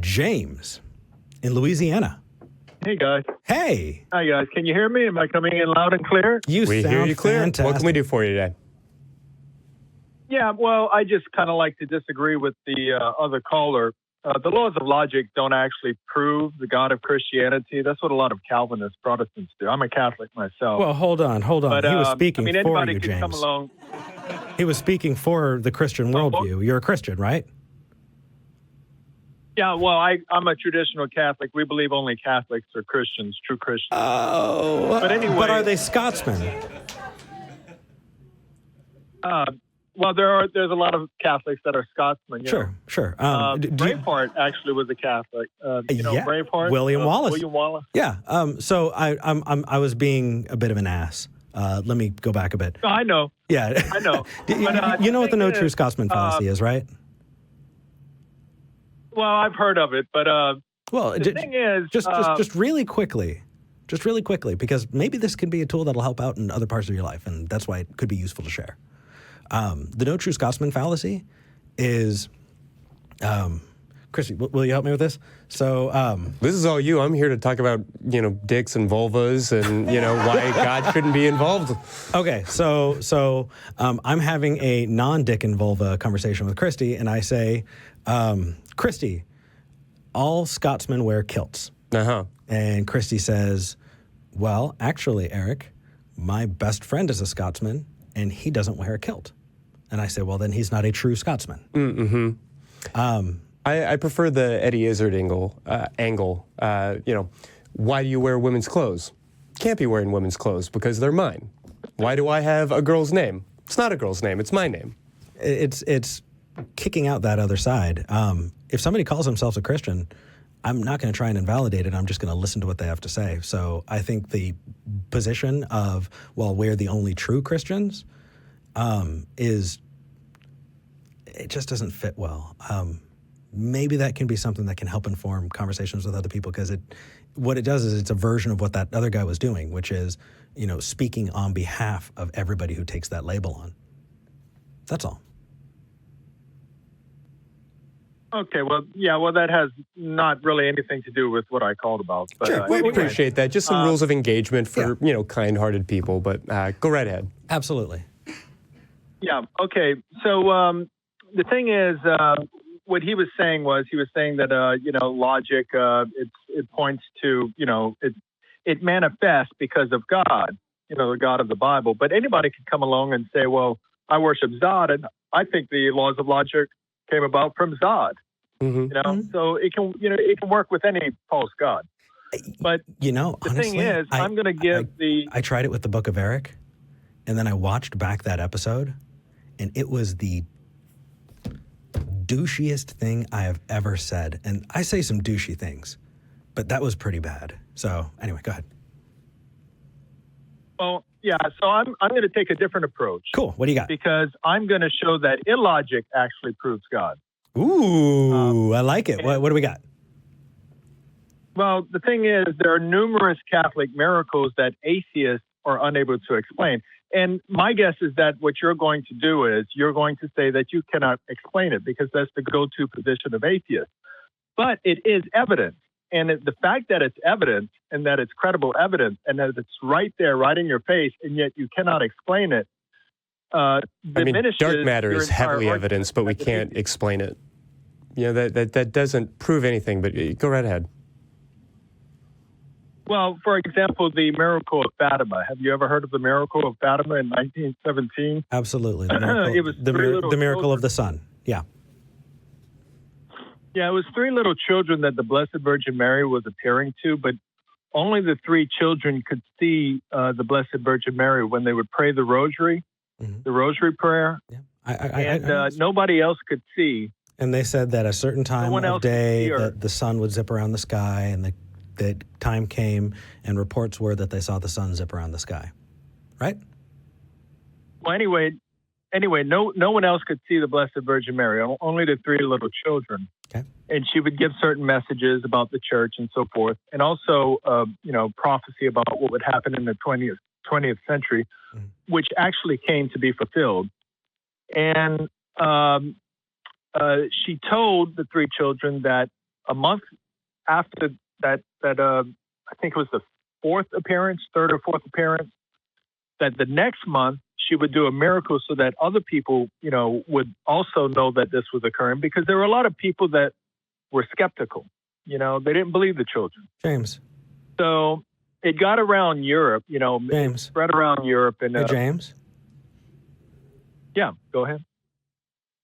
James in Louisiana. Hey, guys. Hey. Hi, guys. Can you hear me? Am I coming in loud and clear? We hear you clear. Fantastic. What can we do for you today? Yeah, well, I just kind of like to disagree with the other caller. The laws of logic don't actually prove the God of Christianity. That's what a lot of Calvinist Protestants do. I'm a Catholic myself. Well, hold on. But, He was speaking for anybody you, can James. come along. He was speaking for the Christian worldview. You're a Christian, right? Yeah, well, I'm a traditional Catholic. We believe only Catholics are Christians, true Christians. Oh, but anyway, but are they Scotsmen? Well, there's a lot of Catholics that are Scotsmen. Sure. Braveheart actually was a Catholic. Braveheart, William Wallace. William Wallace. Yeah. So I was being a bit of an ass. Let me go back a bit. I know. Yeah, I know. You know what the no true Scotsman fallacy is, right? Well, I've heard of it, but the thing is, just really quickly, because maybe this can be a tool that'll help out in other parts of your life, and that's why it could be useful to share. The no true Scotsman fallacy is, Christy, will you help me with this? So this is all you. I'm here to talk about dicks and vulvas and why God shouldn't be involved. Okay, so I'm having a non-dick and vulva conversation with Christy, and I say, Christy, all Scotsmen wear kilts. Uh-huh. And Christy says, well, actually, Eric, my best friend is a Scotsman, and he doesn't wear a kilt. And I say, well, then he's not a true Scotsman. Mm-hmm. I prefer the Eddie Izzard angle. Why do you wear women's clothes? Can't be wearing women's clothes because they're mine. Why do I have a girl's name? It's not a girl's name. It's my name. It's kicking out that other side. If somebody calls themselves a Christian, I'm not going to try and invalidate it. I'm just going to listen to what they have to say. So I think the position of, well, we're the only true Christians, it just doesn't fit well. Maybe that can be something that can help inform conversations with other people, because what it does is it's a version of what that other guy was doing, which is, speaking on behalf of everybody who takes that label on. That's all. Okay, well, that has not really anything to do with what I called about. But, sure, we appreciate that. Just some rules of engagement for, kind-hearted people, but go right ahead. Absolutely. Yeah, okay. So the thing is, what he was saying that, logic, it points to, it manifests because of God, the God of the Bible. But anybody could come along and say, well, I worship Zod, and I think the laws of logic came about from Zod. Mm-hmm. So it can work with any false god. But honestly, the thing is, I'm going to give I tried it with the Book of Eric, and then I watched back that episode, and it was the douchiest thing I have ever said. And I say some douchey things, but that was pretty bad. So anyway, go ahead. Well, yeah, so I'm going to take a different approach. Cool. What do you got? Because I'm going to show that illogic actually proves God. Ooh, I like it. What do we got? Well, the thing is, there are numerous Catholic miracles that atheists are unable to explain. And my guess is that what you're going to do is you're going to say that you cannot explain it because that's the go-to position of atheists. But it is evidence. And the fact that it's evidence and that it's credible evidence and that it's right there, right in your face, and yet you cannot explain it, diminishes dark matter is heavily argument. evidence, but we can't explain it. That doesn't prove anything, but go right ahead. Well, for example, the miracle of Fatima. Have you ever heard of the miracle of Fatima in 1917? Absolutely. The miracle, it was the miracle of the sun. Yeah. Yeah, it was three little children that the Blessed Virgin Mary was appearing to, but only the three children could see the Blessed Virgin Mary when they would pray the rosary, the rosary prayer. Yeah. Nobody else could see. And they said that a certain time of day that the sun would zip around the sky, and that time came, and reports were that they saw the sun zip around the sky. Right? Well, anyway, no one else could see the Blessed Virgin Mary, only the three little children. Okay. And she would give certain messages about the church and so forth, and also, prophecy about what would happen in the 20th century, which actually came to be fulfilled. And she told the three children that a month after that, I think it was the third or fourth appearance, that the next month she would do a miracle so that other people, would also know that this was occurring, because there were a lot of people that were skeptical. They didn't believe the children. James. So it got around Europe, James. spread around Europe. And Hey, James. Yeah, go ahead.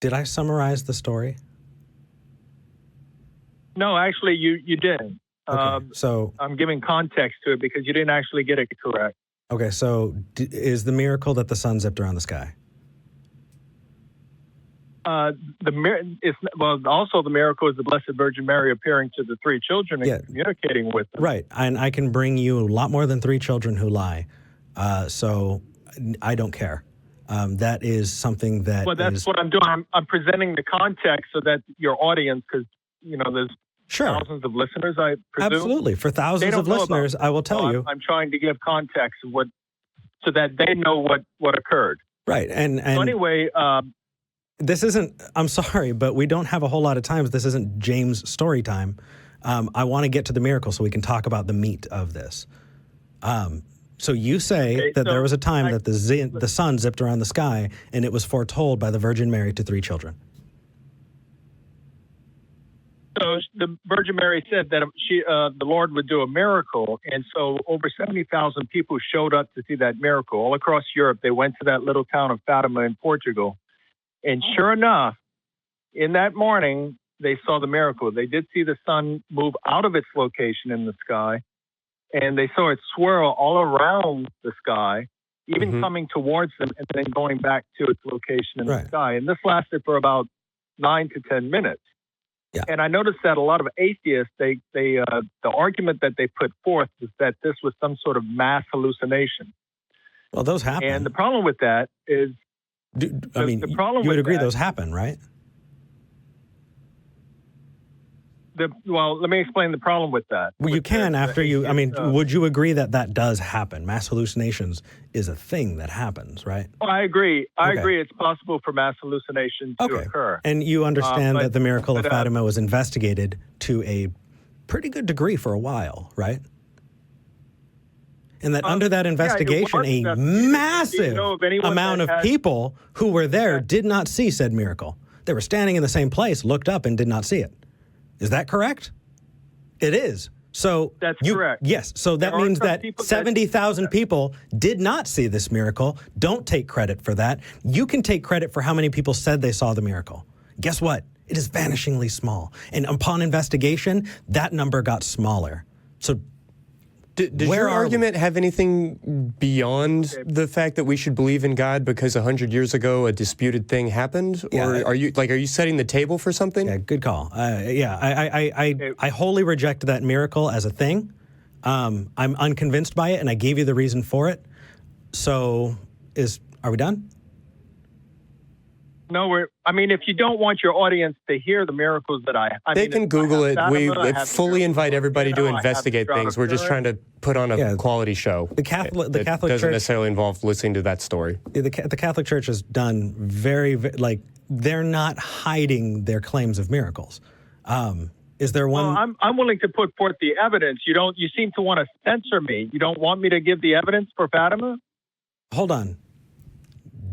Did I summarize the story? No, actually, you didn't. Okay, so I'm giving context to it because you didn't actually get it correct. Okay, so is the miracle that the sun zipped around the sky? Also the miracle is the Blessed Virgin Mary appearing to the three children and communicating with them. Right, and I can bring you a lot more than three children who lie, so I don't care. That is something that. Well, that's what I'm doing. I'm presenting the context so that your audience, because there's thousands of listeners, I presume. Absolutely, for thousands of listeners, I will tell you. I'm trying to give context of so that they know what occurred. Right, and so anyway. This isn't, I'm sorry, but we don't have a whole lot of time. This isn't James' story time. I want to get to the miracle so we can talk about the meat of this. So you say that there was a time that the sun zipped around the sky and it was foretold by the Virgin Mary to three children. So the Virgin Mary said that the Lord would do a miracle. And so over 70,000 people showed up to see that miracle. All across Europe, they went to that little town of Fatima in Portugal. And sure enough, in that morning, they saw the miracle. They did see the sun move out of its location in the sky, and they saw it swirl all around the sky, even coming towards them and then going back to its location in the sky. And this lasted for about 9 to 10 minutes. Yeah. And I noticed that a lot of atheists, the argument that they put forth is that this was some sort of mass hallucination. Well, those happen. And the problem with that is, you would agree those happen, right? Well, let me explain the problem with that. Well, you can after you, would you agree that does happen? Mass hallucinations is a thing that happens, right? Well, I agree. I agree it's possible for mass hallucination to occur. And you understand that the miracle of Fatima was investigated to a pretty good degree for a while, right? And that under that investigation, a massive amount of people who were there did not see said miracle. They were standing in the same place, looked up, and did not see it. Is that correct? It is. So that's correct. Yes. So that means that 70,000 people did not see this miracle. Don't take credit for that. You can take credit for how many people said they saw the miracle. Guess what? It is vanishingly small. And upon investigation, that number got smaller. So Does your argument have anything beyond the fact that we should believe in God because 100 years ago a disputed thing happened? Or are you setting the table for something? Yeah, good call. I wholly reject that miracle as a thing. I'm unconvinced by it, and I gave you the reason for it. So, are we done? No, if you don't want your audience to hear the miracles that they can Google it. We fully invite everybody to investigate things. We're just trying to put on a quality show. The Catholic doesn't Church necessarily involve listening to that story. The Catholic Church has done very they're not hiding their claims of miracles. Is there one? Well, I'm willing to put forth the evidence. You seem to want to censor me. You don't want me to give the evidence for Fatima? Hold on.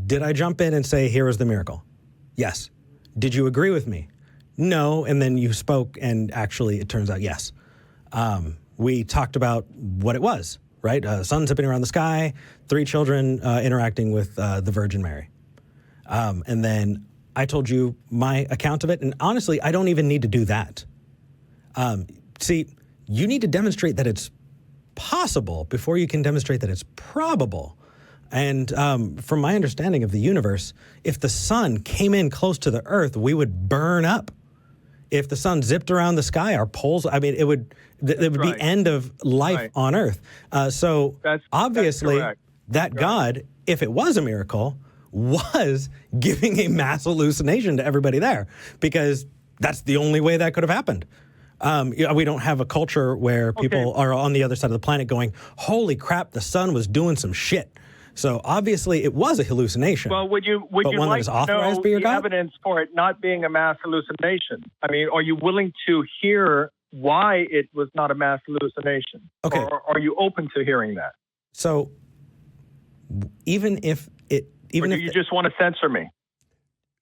Did I jump in and say, here is the miracle? Yes. Did you agree with me? No. And then you spoke, and actually, it turns out, yes. We talked about what it was, right? Sun zipping around the sky, three children interacting with the Virgin Mary. And then I told you my account of it, and honestly, I don't even need to do that. See, you need to demonstrate that it's possible before you can demonstrate that it's probable. And from my understanding of the universe, if the sun came in close to the earth, we would burn up. If the sun zipped around the sky, our poles, it would be end of life on earth. So obviously that God, if it was a miracle, was giving a mass hallucination to everybody there, because that's the only way that could have happened. We don't have a culture where people are on the other side of the planet going, holy crap, the sun was doing some shit. So obviously it was a hallucination. Well, would you one that like is to authorized know by your the God? evidence for it not being a mass hallucination? I mean, are you willing to hear why it was not a mass hallucination? Okay. Or are you open to hearing that? So even if Or do you just want to censor me?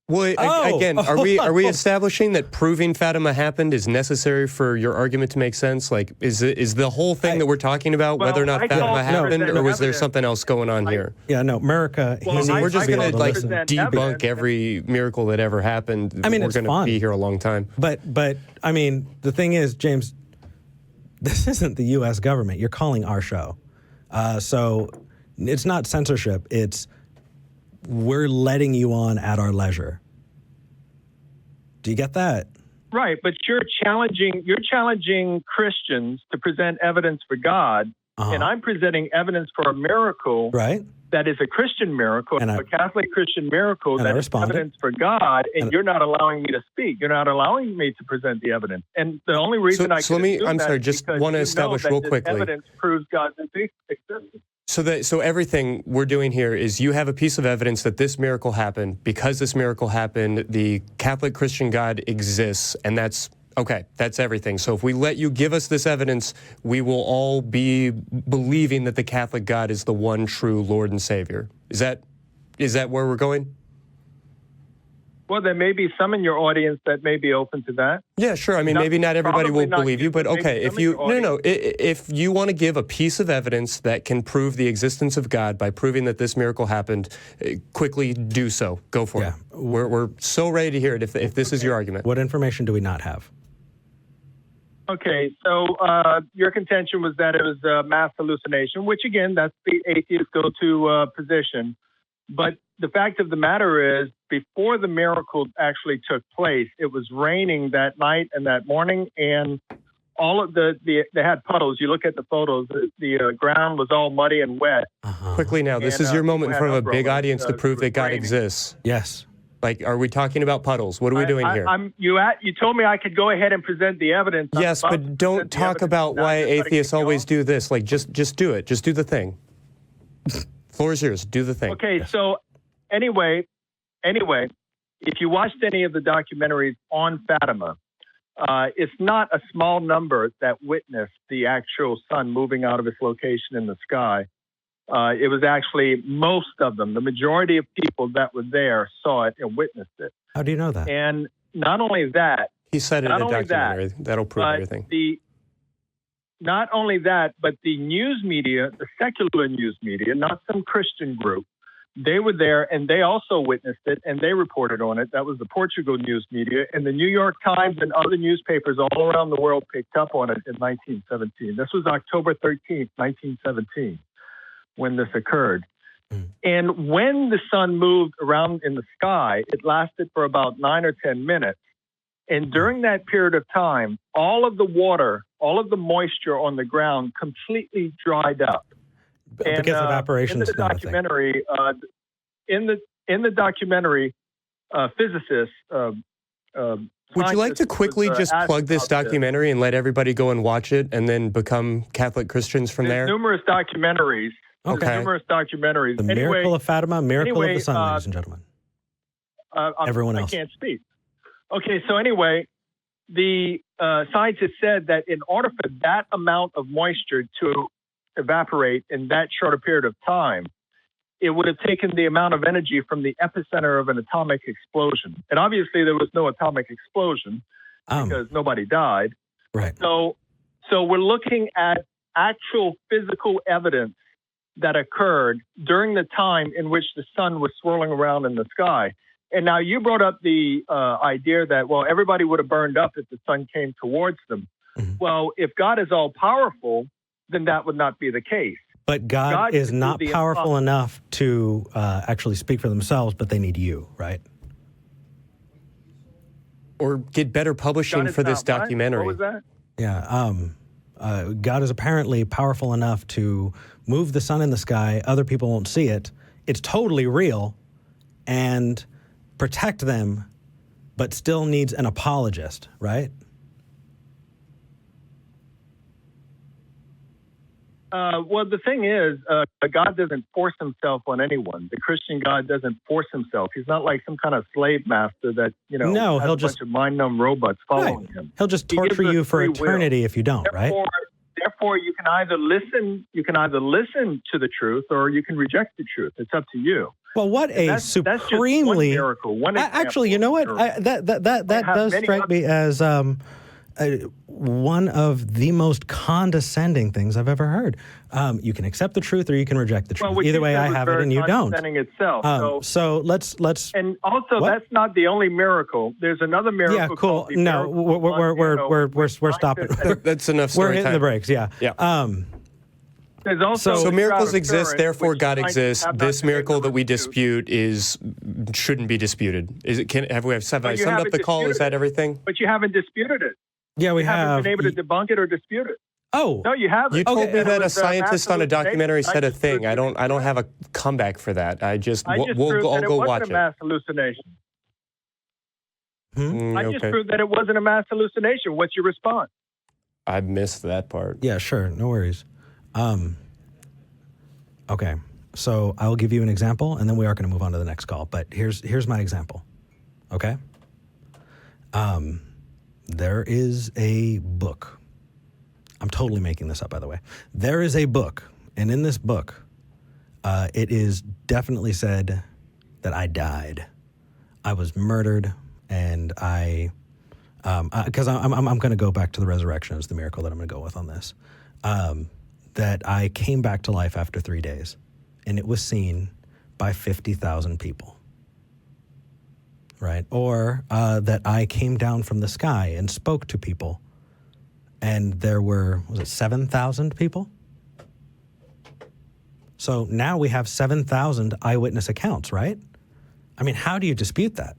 Well, again, are we establishing that proving Fatima happened is necessary for your argument to make sense? Like, is the whole thing that we're talking about whether or not Fatima happened, or was there something else going on here? Yeah, no, America. We're just going to like debunk evidence. every miracle that ever happened. I mean, we're it's going to fun. be here a long time. But I mean, the thing is, James, this isn't the U.S. government. You're calling our show, so it's not censorship. It's we're letting you on at our leisure. Do you get that? Right, but you're challenging Christians to present evidence for God, and I'm presenting evidence for a miracle that is a Christian miracle, a Catholic Christian miracle that is evidence for God, and you're not allowing me to speak. You're not allowing me to present the evidence. And the only reason I can do that is just because want to you establish know that real this quickly. evidence proves God's existence. So everything we're doing here is you have a piece of evidence that this miracle happened. Because this miracle happened, the Catholic Christian God exists, and that's okay. That's everything. So if we let you give us this evidence, we will all be believing that the Catholic God is the one true Lord and Savior. Is that where we're going? Well, there may be some in your audience that may be open to that. Yeah, sure. I mean, maybe not everybody will believe you, but okay. If you want to give a piece of evidence that can prove the existence of God by proving that this miracle happened, quickly do so. Go for it. We're so ready to hear it if this is your argument. What information do we not have? Okay, so your contention was that it was a mass hallucination, which again, that's the atheist go-to position. But the fact of the matter is, before the miracle actually took place, it was raining that night and that morning, and all of they had puddles. You look at the photos, the ground was all muddy and wet. Quickly now, this is your moment in front of a big audience to prove that God exists. Yes. Like, are we talking about puddles? What are we doing here? You told me I could go ahead and present the evidence. Yes, but don't talk about why atheists always do this. Like, just do it. Just do the thing. Floor is yours. Do the thing. Okay, so anyway, if you watched any of the documentaries on Fatima, it's not a small number that witnessed the actual sun moving out of its location in the sky. It was actually most of them. The majority of people that were there saw it and witnessed it. How do you know that? And not only that, he said it in a documentary. That'll prove everything. Not only that, but the news media, the secular news media, not some Christian group, they were there and they also witnessed it and they reported on it. That was the Portugal news media, and the New York Times and other newspapers all around the world picked up on it in 1917. This was October 13th, 1917, when this occurred. And when the sun moved around in the sky, it lasted for about 9 or 10 minutes. And during that period of time, all of the water, all of the moisture on the ground completely dried up. Because evaporation. In the documentary, physicists. Would you like to quickly just plug this documentary and let everybody go and watch it, and then become Catholic Christians from there? Numerous documentaries. Okay. Numerous documentaries. The Miracle of Fatima, Miracle of the Sun, ladies and gentlemen. Everyone else. I can't speak. Okay, so anyway, the scientists said that in order for that amount of moisture to evaporate in that short a period of time, it would have taken the amount of energy from the epicenter of an atomic explosion. And obviously there was no atomic explosion because nobody died. Right. So we're looking at actual physical evidence that occurred during the time in which the sun was swirling around in the sky. And now you brought up the idea that, well, everybody would have burned up if the sun came towards them. Mm-hmm. Well, if God is all powerful, then that would not be the case. But God is not powerful enough to actually speak for themselves, but they need you, right? Or get better publishing for this documentary. What was that? Yeah. God is apparently powerful enough to move the sun in the sky. Other people won't see it. It's totally real. And protect them, but still needs an apologist, right? Well, the thing is, God doesn't force himself on anyone. The Christian God doesn't force himself. He's not like some kind of slave master that, No, has he'll a just bunch of mind-numb robots following him. He'll just He torture gives us you for free will. eternity if you don't, right? Therefore, you can either listen to the truth or you can reject the truth. It's up to you. Well, what a That's just supremely one miracle. One actually, you know what? That does strike me as one of the most condescending things I've ever heard. You can accept the truth or you can reject the truth. Well, Either way, I have it and you don't. Itself. So let's. And also, what? that's not the only miracle. There's another miracle. Yeah, cool. called the No, miracle we're stopping. That's enough story We're hitting time. the brakes. Yeah. Yeah. There's also So the miracles shroud of exist, Turin, therefore which God scientists exists. have not This been miracle able that to we refute. dispute shouldn't be disputed. Have I you summed up haven't the call? Is disputed that it. everything? But you haven't disputed it. Yeah, we You haven't have. been able to debunk it or dispute it. Oh, No, you haven't. You told Okay, me that It a was, scientist on a absolute documentary fake. said a I just thing. proved I it. don't have a comeback for that. I just I'll proved that go it watch wasn't a it. mass hallucination. I just Okay. proved that it wasn't a mass hallucination. What's your response? I missed that part. yeah, sure. No worries. Okay, so I'll give you an example, and then we are going to move on to the next call. But here's my example. Okay. There is a book. I'm totally making this up, by the way. There is a book, and in this book, it is definitely said that I died. I was murdered, and because I'm going to go back to the resurrection as the miracle that I'm going to go with on this. That I came back to life after 3 days, and it was seen by 50,000 people, right? Or that I came down from the sky and spoke to people, and there were, 7,000 people? So now we have 7,000 eyewitness accounts, right? I mean, how do you dispute that?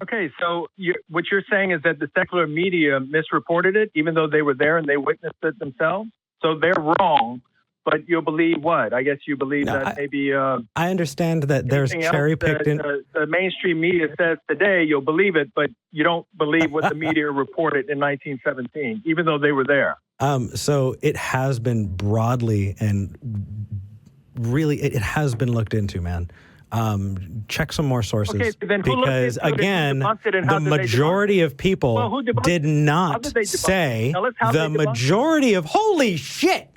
Okay, so what you're saying is that the secular media misreported it, even though they were there and they witnessed it themselves. So they're wrong, but you'll believe what? I guess you believe No, that maybe. I understand that there's anything else cherry picked in. The mainstream media says today, you'll believe it, but you don't believe what the media reported in 1917, even though they were there. So it has been broadly and really, it has been looked into, man. Check some more sources, Okay, then who looked because into it? Who again, debunked it and how the did they debunk majority of people Well, who debunked did it? How not did they debunk it? say. Tell us how The they debunked it. majority of holy shit,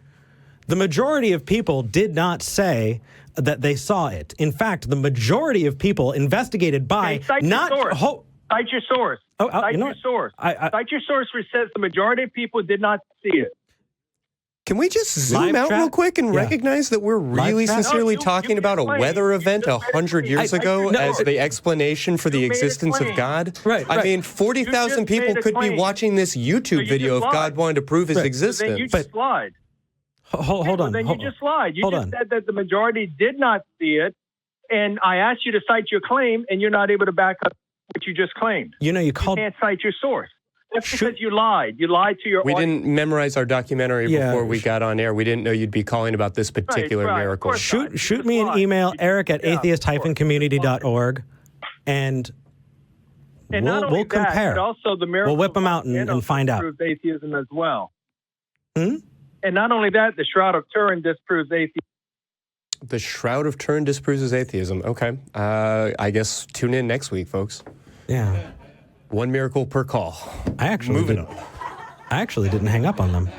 the majority of people did not say that they saw it. In fact, the majority of people investigated by Okay, cite your not. source. Cite your source. Cite you know your what? source. I- Cite your source which says the majority of people did not see it. Can we just zoom Live out chat? real quick and Yeah. recognize that we're really chat? sincerely No, you talking about a explain. weather You event just 100 years made a ago claim. as the explanation for the You made a existence of claim. God? Right, I right. mean, 40,000 You just people made a could be claim. watching this So YouTube you video if just God lied. wanted to prove his Right. Then you existence. just lied. Hold on. Then you just lied. You hold just on. said that the majority did not see it, and I asked you to cite your claim, and you're not able to back up what you just claimed. You know, you You called. can't cite your source. That's Should- because you lied. You lied to your We audience. didn't memorize our documentary Yeah. before we got on air. We didn't know you'd be calling about this particular right. Of miracle. course not. You Shoot just me an lied. email, You- Eric at yeah, of course. atheist-community.org, and And not only we'll that, compare. but also the miracle. We'll whip 'em out and find out. Disproves atheism as well. Hmm? And not only that, the Shroud of Turin disproves atheism. The Shroud of Turin disproves atheism. Okay. I guess tune in next week, folks. Yeah. One miracle per call. I actually Moving didn't hang up on them.